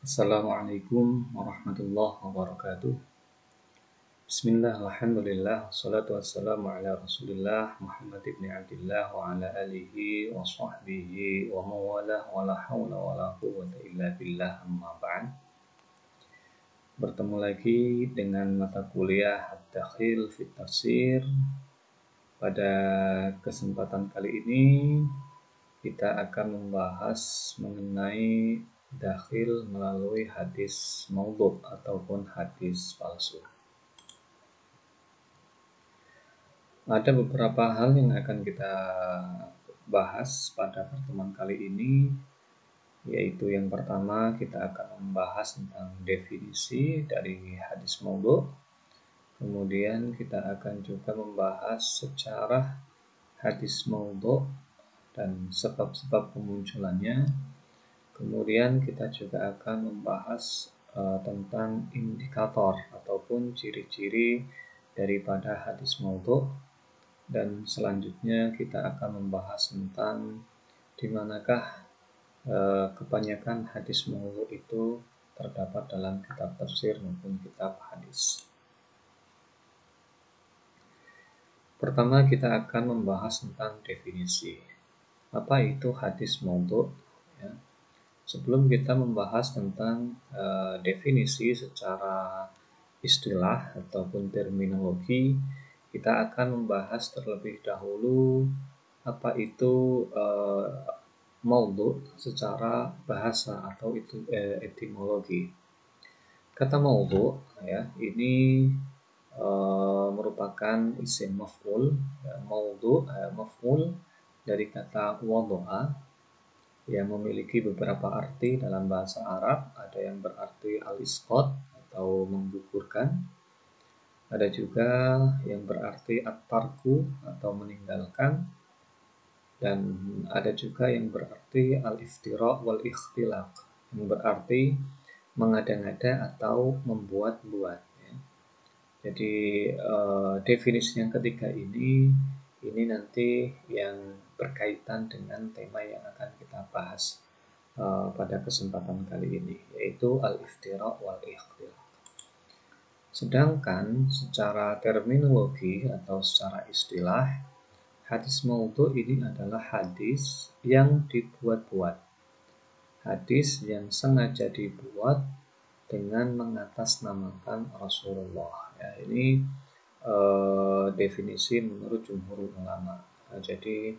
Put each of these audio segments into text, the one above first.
Assalamualaikum warahmatullahi wabarakatuh. Bismillah, alhamdulillah, wassalatu wassalamu ala rasulillah Muhammad ibn Abdillah wa ala alihi wa sahbihi wa mawalah wa la hawla wa la quwwata illa billah amma ba'd. Bertemu lagi dengan mata kuliah Ad-Dakhil fi Tafsir. Pada kesempatan kali ini kita akan membahas mengenai dakhil melalui hadis maudhu' ataupun hadis palsu. Ada beberapa hal yang akan kita bahas pada pertemuan kali ini, yaitu yang pertama kita akan membahas tentang definisi dari hadis maudhu'. Kemudian kita akan juga membahas sejarah hadis maudhu' dan sebab-sebab kemunculannya. Kemudian kita juga akan membahas tentang indikator ataupun ciri-ciri daripada hadis maudhu', dan selanjutnya kita akan membahas tentang di manakah kebanyakan hadis maudhu' itu terdapat dalam kitab tafsir maupun kitab hadis. Pertama kita akan membahas tentang definisi. Apa itu hadis maudhu'? Ya. Sebelum kita membahas tentang definisi secara istilah ataupun terminologi, kita akan membahas terlebih dahulu apa itu maudhu' secara bahasa atau itu etimologi. Kata maudhu' ya, ini merupakan isim maf'ul. Maudhu' maf'ul dari kata wadha'a yang memiliki beberapa arti dalam bahasa Arab. Ada yang berarti al-isqat atau menggugurkan, ada juga yang berarti at-tarku atau meninggalkan, dan ada juga yang berarti al-iftira' wal-ikhtilaq yang berarti mengada-ngada atau membuat-buat ya. Jadi definisi yang ketiga ini nanti yang berkaitan dengan tema yang akan kita bahas pada kesempatan kali ini, yaitu al-iftira' wal-ikhtilaq. Sedangkan secara terminologi atau secara istilah, hadis maudhu' ini adalah hadis yang dibuat-buat, hadis yang sengaja dibuat dengan mengatasnamakan Rasulullah. Ya, ini definisi menurut jumhur ulama. Jadi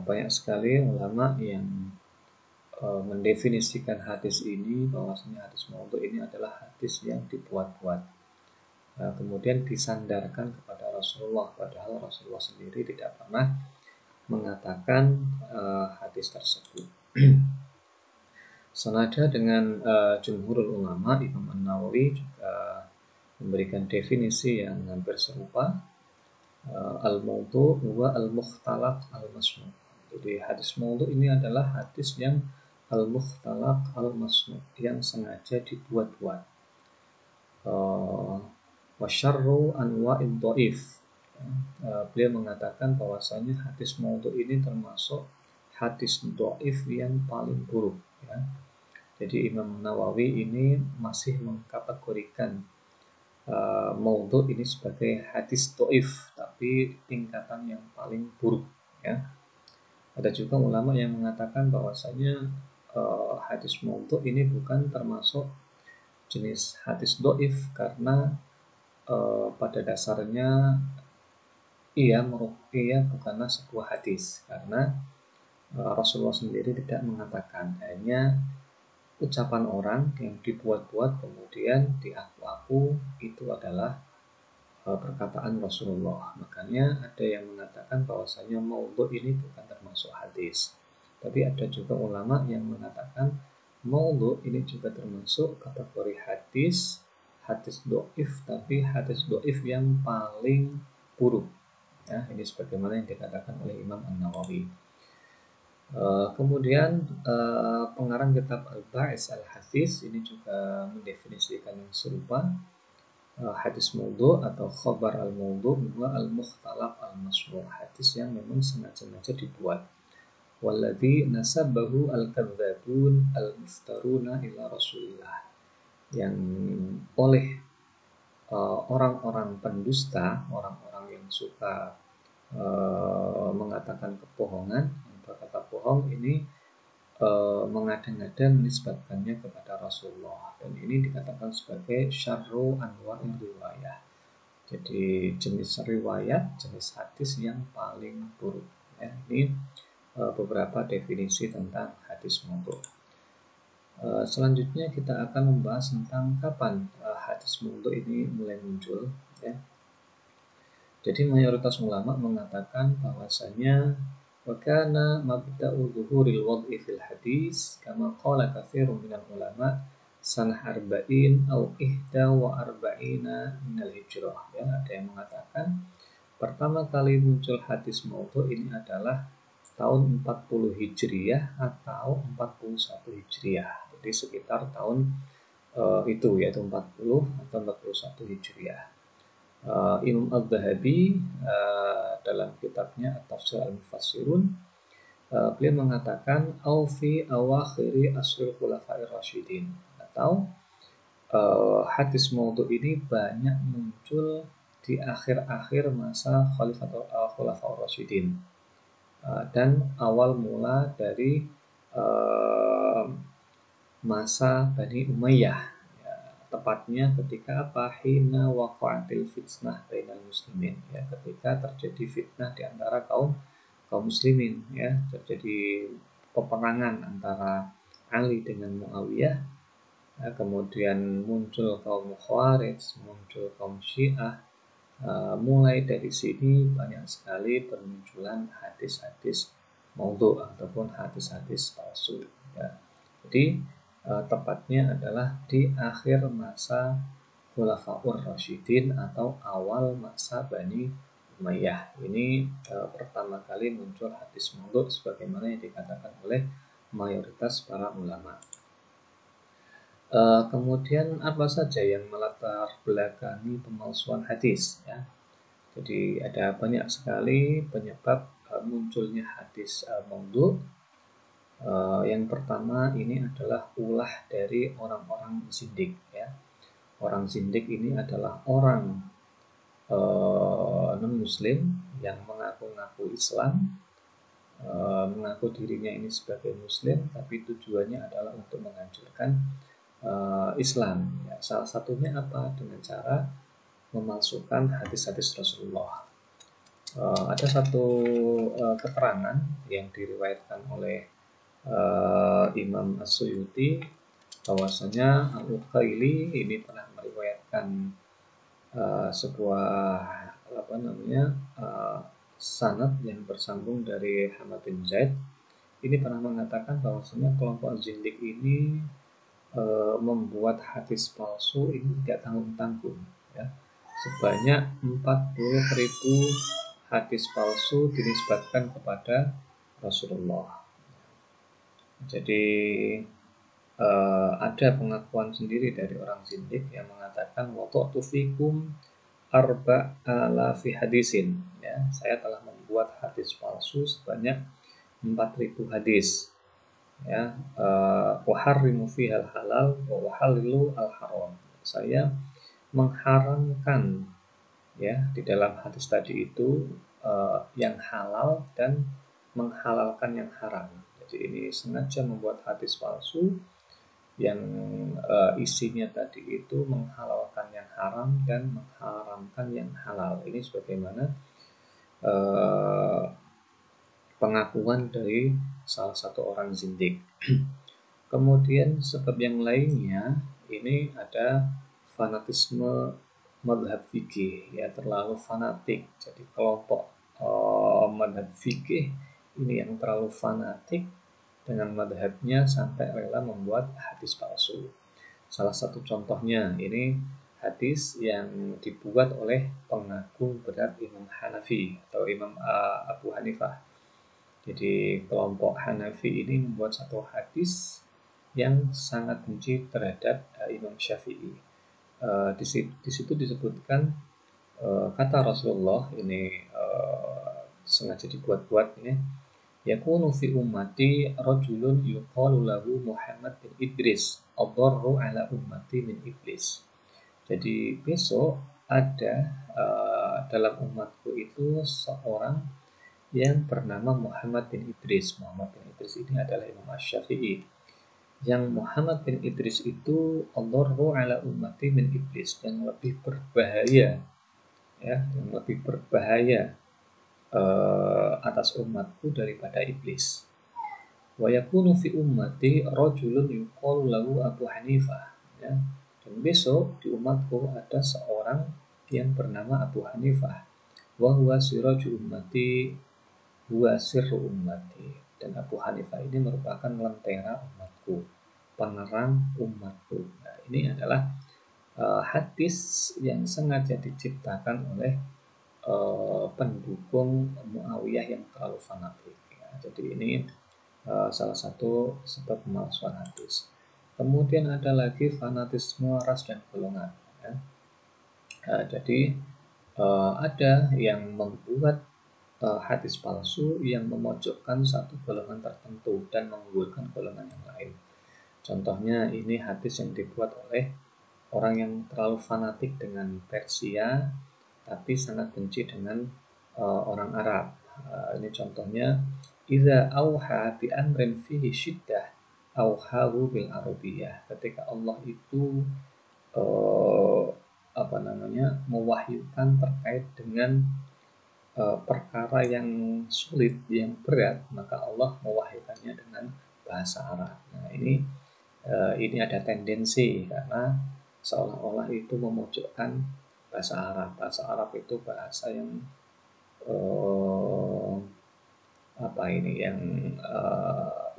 banyak sekali ulama yang mendefinisikan hadis ini bahwasanya hadis maudhu' ini adalah hadis yang dibuat-buat, kemudian disandarkan kepada Rasulullah, padahal Rasulullah sendiri tidak pernah mengatakan hadis tersebut. Senada dengan jumhurul ulama, Imam An-Nawawi juga memberikan definisi yang hampir serupa. Al-maudhu' huwa al-mukhtalaq al-masnu'. Jadi hadis maudhu' ini adalah hadis yang al-mukhtalaq al-masnu', yang sengaja dibuat-buat. Wa syarru anwa'id dhaif. Beliau mengatakan bahwasanya hadis maudhu' ini termasuk hadis dhaif yang paling buruk ya. Jadi Imam Nawawi ini masih mengkategorikan maudhu' ini sebagai hadis dhaif, tapi tingkatan yang paling buruk ya. Ada juga ulama yang mengatakan bahwasanya hadis maudhu' ini bukan termasuk jenis hadis dhaif karena pada dasarnya ia bukanlah sebuah hadis, karena Rasulullah sendiri tidak mengatakan, hanya ucapan orang yang dibuat-buat kemudian diaku-aku itu adalah perkataan Rasulullah. Makanya ada yang mengatakan bahwasanya maudhu' ini bukan termasuk hadis. Tapi ada juga ulama yang mengatakan maudhu' ini juga termasuk kategori hadis dhaif, tapi hadis dhaif yang paling buruk. Ya, ini sebagaimana yang dikatakan oleh Imam An-Nawawi. Kemudian pengarang kitab Al-Ba'is Al-Hafiz ini juga mendefinisikan yang serupa. Hadis maudhu' atau khabar al-maudhu' huwa al-mukhtalaq al-masnu', hadis yang memang sengaja dibuat. walladzi nasabahu al-kadzdzabun al-muftaruna ila Rasulillah, yang oleh orang-orang pendusta, orang-orang yang suka mengatakan kebohongan, yang berkata bohong, ini mengada-ngada menisbatkannya kepada Rasulullah, dan ini dikatakan sebagai syarru anwa'ir riwayah. Jadi jenis riwayat, jenis hadis yang paling buruk. Ya, ini beberapa definisi tentang hadis maudhu'. Selanjutnya kita akan membahas tentang kapan hadis maudhu' ini mulai muncul. Ya. Jadi mayoritas ulama mengatakan bahwasanya wakana mabda'u zuhuril wad'i fil hadis kama qala katsirun minal ulama sanah arba'in au ihda wa arba'ina minal hijrah. Ya, ada yang mengatakan pertama kali muncul hadis maudhu' ini adalah tahun 40 Hijriyah atau 41 Hijriyah. Jadi sekitar tahun itu, yaitu 40 atau 41 Hijriyah. Imam Al-Dhahabi dalam kitabnya At-Tafsir Al-Mufassirun, beliau mengatakan au fi awakhiri asrul khulafa'ir rasyidin, atau hadis maudhu' ini banyak muncul di akhir-akhir masa Khulafaur Rasyidin dan awal mula dari masa Bani Umayyah, ya, tepatnya ketika apa? Hina waqa'atil fitnah bainal muslimin, ya, ketika terjadi fitnah di antara kaum muslimin, ya, terjadi peperangan antara Ali dengan Muawiyah, ya, kemudian muncul kaum Khawarij, muncul kaum Syiah. Mulai dari sini banyak sekali bermunculan hadis-hadis maudhu' ataupun hadis-hadis palsu. Ya. Jadi tepatnya adalah di akhir masa Khulafaur Rasyidin atau awal masa Bani Umayyah. Ini pertama kali muncul hadis maudhu' sebagaimana yang dikatakan oleh mayoritas para ulama. Kemudian apa saja yang melatar belakangi pemalsuan hadis, ya. Jadi ada banyak sekali penyebab munculnya hadis maudhu'. Yang pertama ini adalah ulah dari orang-orang zindik, ya. Orang zindik ini adalah orang non-muslim yang mengaku-ngaku Islam, mengaku dirinya ini sebagai muslim, tapi tujuannya adalah untuk menghancurkan Islam, ya. Salah satunya apa? Dengan cara memalsukan hadis-hadis Rasulullah. Ada satu keterangan yang diriwayatkan oleh Imam As-Suyuti bahwasanya Al-Uqaili ini pernah meriwayatkan sebuah sanad yang bersambung dari Hamad bin Zaid. Ini pernah mengatakan bahwasanya kelompok zindik ini membuat hadis palsu ini tidak tanggung-tanggung, ya. Sebanyak 40.000 hadis palsu dinisbatkan kepada Rasulullah. Jadi ada pengakuan sendiri dari orang zindik yang mengatakan wada'tu fikum arba'alafi hadisin, ya, saya telah membuat hadis palsu sebanyak 4.000 hadis, ya, waharrimu fihal halal wa wahallilu al haram, saya mengharamkan, ya, di dalam hadis tadi itu yang halal dan menghalalkan yang haram. Jadi ini sengaja membuat hadis palsu yang isinya tadi itu menghalalkan yang haram dan mengharamkan yang halal. Ini sebagaimana pengakuan dari salah satu orang zindik. Kemudian sebab yang lainnya ini ada fanatisme madhab fikih, ya, terlalu fanatik. Jadi kelompok madhab fikih ini yang terlalu fanatik dengan madhabnya sampai rela membuat hadis palsu. Salah satu contohnya ini hadis yang dibuat oleh pengaku berat Imam Hanafi atau Imam Abu Hanifah. Jadi kelompok Hanafi ini membuat satu hadis yang sangat benci terhadap Imam Syafi'i. Di situ disebutkan kata Rasulullah ini sengaja dibuat-buat, ini yakunu fi ummati rajulun yuqalu lahu Muhammad bin Idris adarru ala ummati min iblis. Jadi besok ada dalam umatku itu seorang yang bernama Muhammad bin Idris. Muhammad bin Idris ini adalah Imam Asy-Syafi'i. Yang Muhammad bin Idris itu adarru ala ummati min iblis, yang lebih berbahaya, ya, yang lebih berbahaya atas umatku daripada iblis. Wa yakunu fi ummati rajulun yuqalu lahu Abu Hanifah, ya. Dan besok di umatku ada seorang yang bernama Abu Hanifah. Wa huwa siraju ummati, huwa sirru ummati. Dan Abu Hanifah ini merupakan lentera umatku, penerang umatku. Nah, ini adalah hadis yang sengaja diciptakan oleh pendukung Muawiyah yang terlalu fanatik, ya. Jadi ini salah satu sebab pemalsuan hadis. Kemudian ada lagi fanatisme ras dan golongan, ya. Jadi ada yang membuat hadis palsu yang memojokkan satu golongan tertentu dan mengunggulkan golongan yang lain. Contohnya ini hadis yang dibuat oleh orang yang terlalu fanatik dengan Persia tapi sangat benci dengan orang Arab. Ini contohnya, idza auha bi amrin fihi syiddah auhahu bil arabiyah. Ketika Allah itu mewahyukan terkait dengan perkara yang sulit, yang berat, maka Allah mewahyukannya dengan bahasa Arab. Nah, ini ada tendensi karena seolah-olah itu memojokkan bahasa Arab. Bahasa Arab itu bahasa yang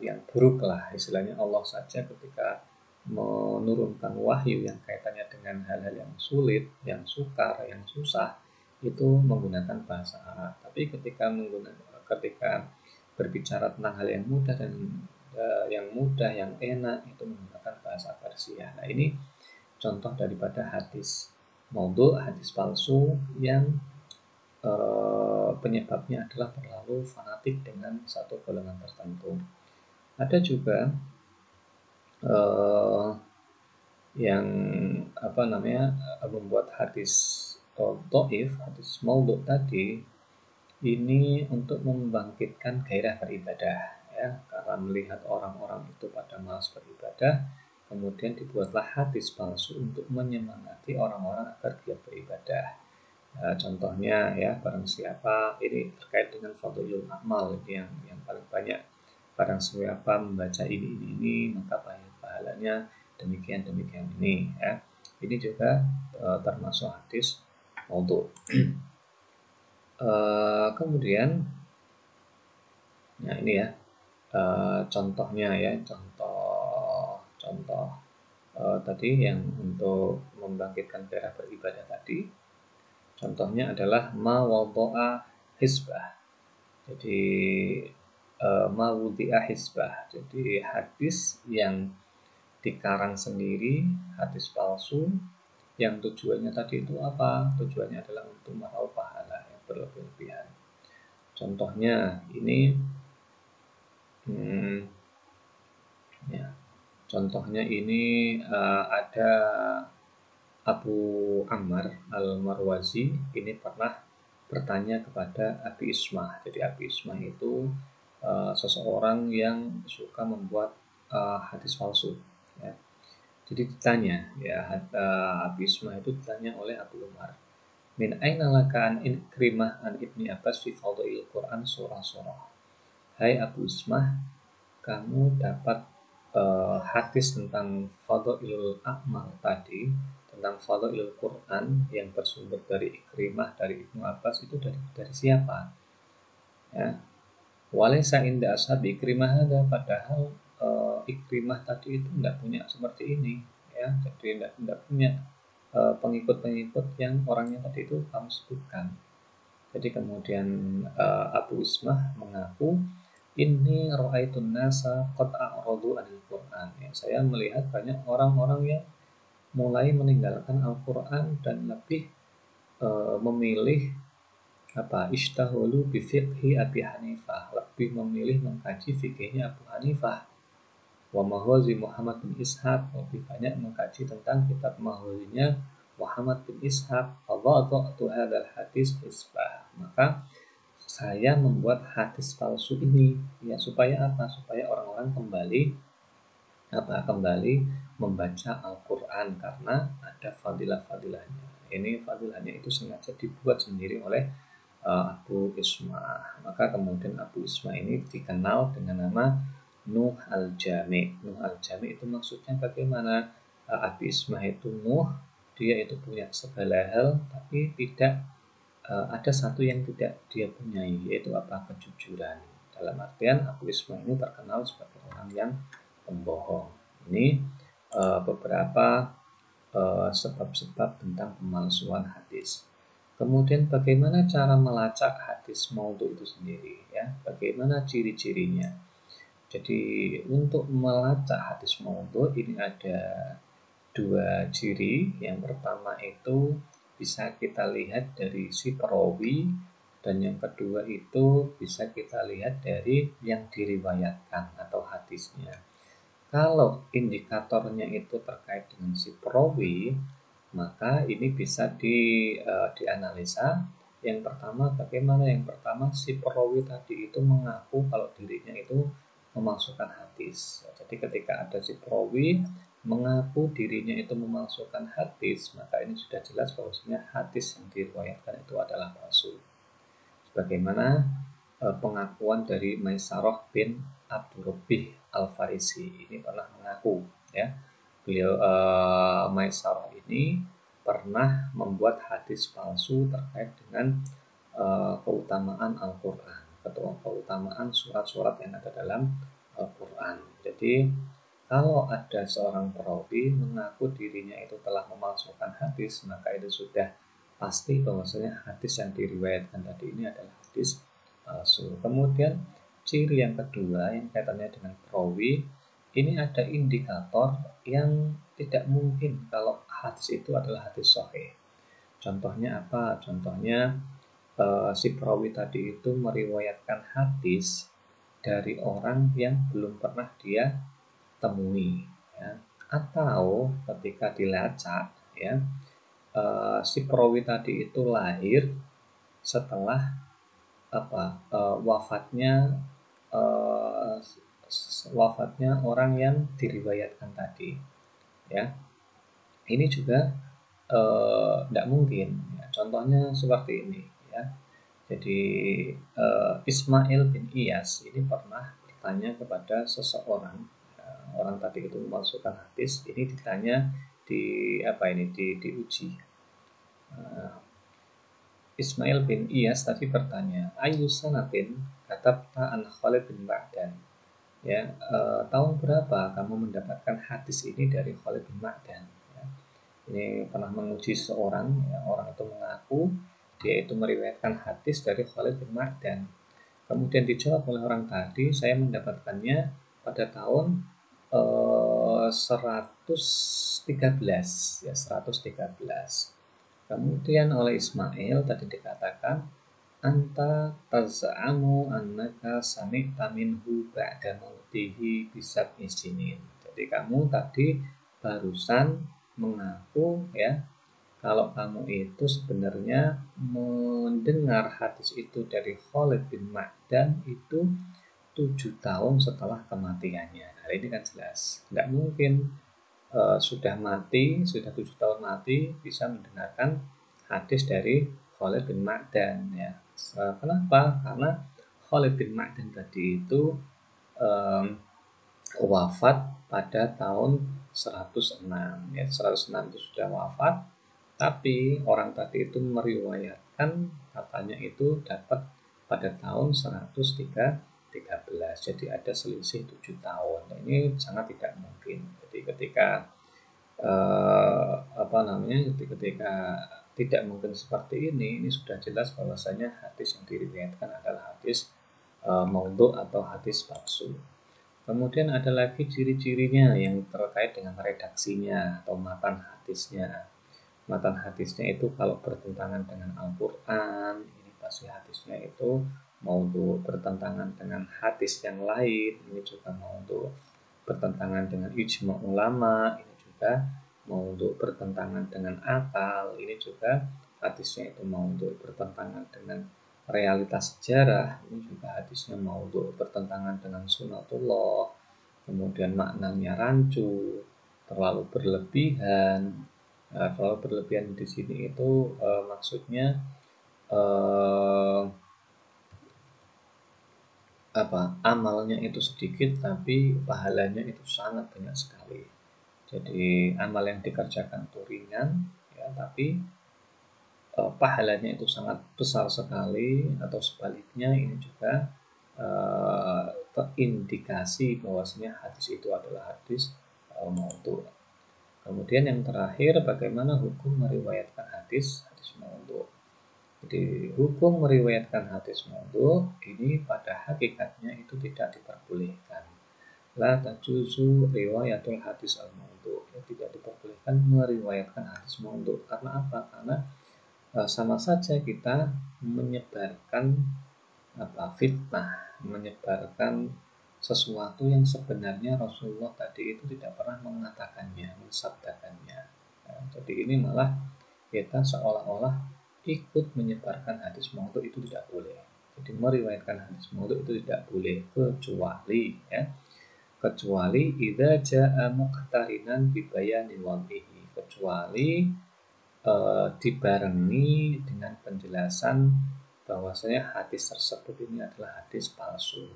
yang buruk lah istilahnya. Allah saja ketika menurunkan wahyu yang kaitannya dengan hal-hal yang sulit, yang sukar, yang susah, itu menggunakan bahasa Arab. Tapi ketika berbicara tentang hal yang mudah dan yang enak, itu menggunakan bahasa Persia. Nah, ini contoh daripada hadis maudhu, hadis palsu yang penyebabnya adalah terlalu fanatik dengan satu golongan tertentu. Ada juga yang membuat hadis dhaif, hadis maudhu tadi ini untuk membangkitkan gairah beribadah, ya, karena melihat orang-orang itu pada malas beribadah, kemudian dibuatlah hadis palsu untuk menyemangati orang-orang agar giat beribadah. Contohnya, ya, barang siapa, ini terkait dengan fadhilul amal yang paling banyak, barang siapa membaca ini maka pahalanya demikian ini, ya. Ini juga termasuk hadis maudhu. Kemudian, nah ini ya contohnya, ya, contoh tadi yang untuk membangkitkan gairah beribadah tadi. Contohnya adalah ma wadha'a hisbah. Jadi ma wudi'a hisbah. Jadi hadis yang dikarang sendiri, hadis palsu yang tujuannya tadi itu apa? Tujuannya adalah untuk meraup pahala yang berlebihan. Contohnya ini contohnya ini ada Abu Ammar al-Marwazi ini pernah bertanya kepada Abi Ismah. Jadi Abi Ismah itu seseorang yang suka membuat hadis palsu, ya. Jadi ditanya, ya, Abi Ismah itu ditanya oleh Abu Umar, min aina laka an Ikrimah an Ibni Abbas fi fadhil Quran surah-surah. Hai Abu Ismah, kamu dapat hadis tentang fadhilul a'mal tadi, tentang fadhilul Quran yang bersumber dari Ikrimah, dari Ibnu Abbas, itu dari siapa? Ya. Walaysa inda ashabi Ikrimah ada, padahal Ikrimah tadi itu tidak punya seperti ini, ya. Jadi tidak punya pengikut-pengikut yang orangnya tadi itu kamu sebutkan. Jadi kemudian Abu Ismah mengaku, ini ra'aitun nasa qad a'radu 'anil Qur'an. Ya, saya melihat banyak orang-orang yang mulai meninggalkan Al-Qur'an dan lebih memilih Ishtahulu bi fiqhi Abi Hanifah, lebih memilih mengkaji fikihnya Abu Hanifah. Wa maghazi Muhammad bin Ishaq, lebih banyak mengkaji tentang kitab maghazinya Muhammad bin Ishaq. Wada'tu hadzal hadis isbah, maka saya membuat hadis palsu ini ya supaya apa? Supaya orang-orang kembali membaca Al-Quran karena ada fadilah-fadilahnya. Ini fadilahnya itu sengaja dibuat sendiri oleh Abu Isma. Maka kemudian Abu Isma ini dikenal dengan nama Nuh Al-Jami. Nuh Al-Jami itu maksudnya bagaimana? Abu Isma itu Nuh, dia itu punya segala hal, tapi tidak ada satu yang tidak dia punyai, yaitu kejujuran. Dalam artian Abu Isma ini terkenal sebagai orang yang pembohong. Ini beberapa sebab-sebab tentang pemalsuan hadis. Kemudian bagaimana cara melacak hadis maudhu itu sendiri ya? Bagaimana ciri-cirinya? Jadi untuk melacak hadis maudhu ini ada dua ciri. Yang pertama itu bisa kita lihat dari si perawi, dan yang kedua itu bisa kita lihat dari yang diriwayatkan atau hadisnya. Kalau indikatornya itu terkait dengan si perawi, maka ini bisa dianalisa. Yang pertama bagaimana? Yang pertama si perawi tadi itu mengaku kalau dirinya itu memalsukan hadis. Jadi ketika ada si perawi mengaku dirinya itu memalsukan hadis, maka ini sudah jelas bahwasanya hadis yang diriwayatkan itu adalah palsu. Sebagaimana pengakuan dari Maisarah bin Abdurrabbih Al-Farisi ini pernah mengaku ya, beliau Maisarah ini pernah membuat hadis palsu terkait dengan keutamaan Al-Quran, keutamaan surat-surat yang ada dalam Al-Quran. Jadi kalau ada seorang perawi mengaku dirinya itu telah memalsukan hadis, maka itu sudah pasti bahwasanya hadis yang diriwayatkan tadi ini adalah hadis palsu. Kemudian ciri yang kedua yang kaitannya dengan perawi, ini ada indikator yang tidak mungkin kalau hadis itu adalah hadis sahih. Contohnya apa? Contohnya si perawi tadi itu meriwayatkan hadis dari orang yang belum pernah dia temui ya. Atau ketika dilacak ya, si perawi tadi itu lahir setelah wafatnya orang yang diriwayatkan tadi ya. Ini juga tidak mungkin ya. Contohnya seperti ini ya. Jadi Ismail bin Iyas ini pernah bertanya kepada seseorang, orang tadi itu memasukkan hadis, ini ditanya diuji. Ismail bin Iyas tadi bertanya, Ayu sanatin katabta an Khalid bin Ma'dan. Ya, tahun berapa kamu mendapatkan hadis ini dari Khalid bin Ma'dan? Ya. Ini pernah menguji seorang, ya, orang itu mengaku dia itu meriwayatkan hadis dari Khalid bin Ma'dan. Kemudian dijawab oleh orang tadi, saya mendapatkannya pada tahun 113 ya, 113. Kemudian oleh Ismail tadi dikatakan anta taz'amu annaka sami'ta minhu ba'da mautihi bisab'i sinin. Jadi kamu tadi barusan mengaku ya kalau kamu itu sebenarnya mendengar hadis itu dari Khalid bin Ma'dan itu 7 tahun setelah kematiannya. Nah, ini kan jelas tidak mungkin sudah 7 tahun mati bisa mendengarkan hadis dari Khalid bin Ma'dan ya. Kenapa? Karena Khalid bin Ma'dan tadi itu wafat pada tahun 106 ya. 106 itu sudah wafat, tapi orang tadi itu meriwayatkan katanya itu dapat pada tahun 113. Jadi ada selisih 7 tahun. Nah, ini sangat tidak mungkin. Jadi ketika ketika tidak mungkin seperti ini sudah jelas bahwasanya hadis yang diriwayatkan adalah hadis maudhu atau hadis palsu. Kemudian ada lagi ciri-cirinya yang terkait dengan redaksinya atau matan hadisnya. Matan hadisnya itu kalau bertentangan dengan Al-Quran, ini klasifikasi hadisnya itu maudhu, bertentangan dengan hadis yang lain, ini juga maudhu, bertentangan dengan ijma ulama, ini juga maudhu, bertentangan dengan akal, ini juga hadisnya itu maudhu, bertentangan dengan realitas sejarah, ini juga hadisnya maudhu, bertentangan dengan sunatullah, kemudian maknanya rancu, terlalu berlebihan. Terlalu berlebihan di sini itu maksudnya amalnya itu sedikit tapi pahalanya itu sangat banyak sekali. Jadi amal yang dikerjakan itu ringan ya, tapi pahalanya itu sangat besar sekali, atau sebaliknya ini juga terindikasi bahwasanya hadis itu adalah hadis maudhu. Kemudian yang terakhir, bagaimana hukum meriwayatkan hadis maudhu. Jadi hukum meriwayatkan hadis maudhu ini pada hakikatnya itu tidak diperbolehkan. La tajuzu riwayatul hadis al-maudhu. Tidak diperbolehkan meriwayatkan hadis maudhu. Karena apa? Karena sama saja kita menyebarkan fitnah, menyebarkan sesuatu yang sebenarnya Rasulullah tadi itu tidak pernah mengatakannya, mensabdakannya. Jadi ini malah kita seolah-olah ikut menyebarkan hadis maudhu, itu tidak boleh. Jadi meriwayatkan hadis maudhu itu tidak boleh, kecuali idza jaa muqtarinan bi bayani wadhihi, kecuali dibarengi dengan penjelasan bahwasanya hadis tersebut ini adalah hadis palsu.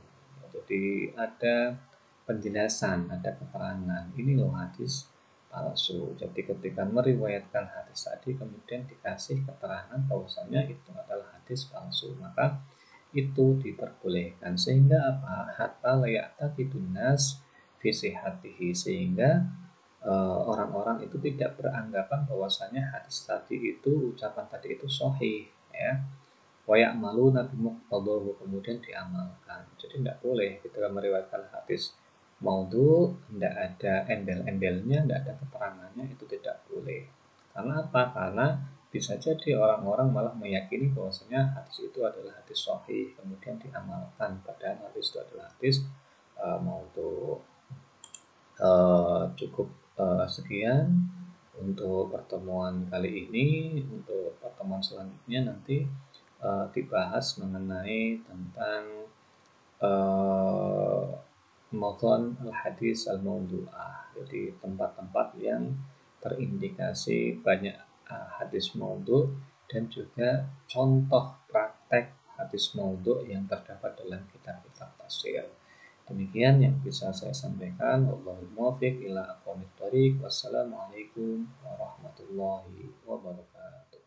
Jadi ada penjelasan, ada keterangan, ini loh hadis palsu. Jadi ketika meriwayatkan hadis tadi kemudian dikasih keterangan bahwasanya itu adalah hadis palsu, maka itu diperbolehkan. Sehingga apa? Hatta layaqtaqidun nas fi sihhatihi, sehingga orang-orang itu tidak beranggapan bahwasanya hadis tadi itu, ucapan tadi itu sahih ya, wa ya'maluna bimuqtadahu, kemudian diamalkan. Jadi tidak boleh ketika meriwayatkan hadis maudhu tidak ada embel-embelnya, tidak ada keterangannya, itu tidak boleh. Karena apa? Karena bisa jadi orang-orang malah meyakini bahwasanya hadis itu adalah hadis sahih kemudian diamalkan, padahal hadis itu adalah hadis maudhu. Cukup sekian untuk pertemuan kali ini. Untuk pertemuan selanjutnya nanti dibahas mengenai tentang mawdhu' al-hadis al-maudhu'ah, jadi tempat-tempat yang terindikasi banyak hadis maudhu' dan juga contoh praktek hadis maudhu' yang terdapat dalam kitab-kitab tafsir. Demikian yang bisa saya sampaikan. Wallahul muwaffiq ila aqwamit thoriq. Wassalamualaikum warahmatullahi wabarakatuh.